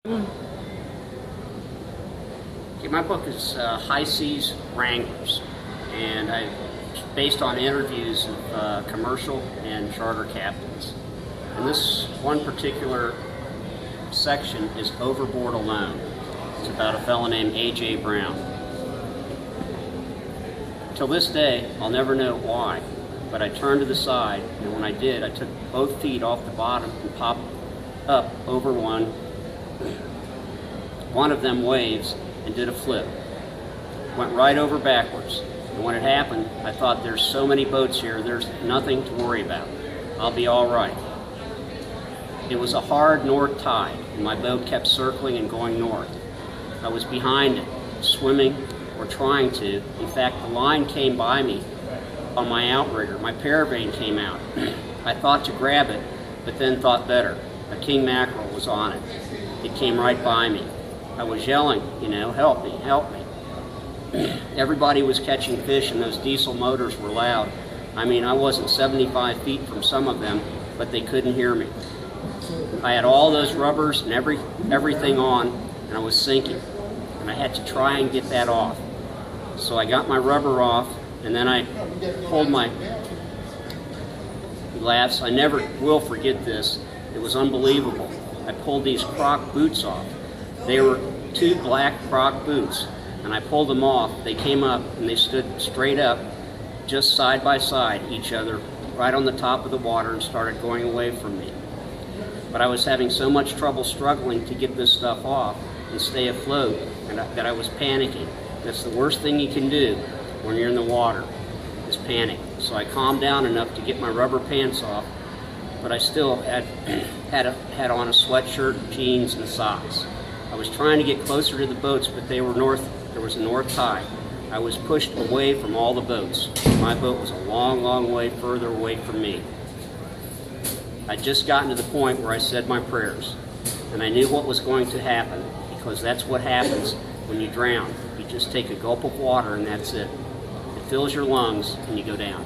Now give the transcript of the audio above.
Okay, my book is High Seas Wranglers, and it's based on interviews of commercial and charter captains. And this one particular section is Overboard Alone. It's about a fellow named A.J. Brown. Till this day, I'll never know why, but I turned to the side, and when I did, I took both feet off the bottom and popped up over one of them waves and did a flip. Went right over backwards. And when it happened, I thought, there's so many boats here, there's nothing to worry about. I'll be all right. It was a hard north tide, and my boat kept circling and going north. I was behind it, swimming or trying to. In fact, the line came by me on my outrigger. My paravane came out. I thought to grab it, but then thought better. A king mackerel was on it. It came right by me. I was yelling, help me, help me. Everybody was catching fish, and those diesel motors were loud. I mean, I wasn't 75 feet from some of them, but they couldn't hear me. I had all those rubbers and everything on, and I was sinking. And I had to try and get that off. So I got my rubber off, and then I pulled my... He laughs. I never will forget this. It was unbelievable. I pulled these Croc boots off. They were 2 black Croc boots, and I pulled them off. They came up, and they stood straight up, just side by side each other, right on the top of the water, and started going away from me. But I was having so much trouble struggling to get this stuff off and stay afloat that I was panicking. That's the worst thing you can do when you're in the water, is panic. So I calmed down enough to get my rubber pants off, but I still had on a sweatshirt, jeans, and socks. I was trying to get closer to the boats, but there was a north tide. I was pushed away from all the boats. My boat was a long, long way further away from me. I'd just gotten to the point where I said my prayers, and I knew what was going to happen, because that's what happens when you drown. You just take a gulp of water, and that's it. It fills your lungs, and you go down.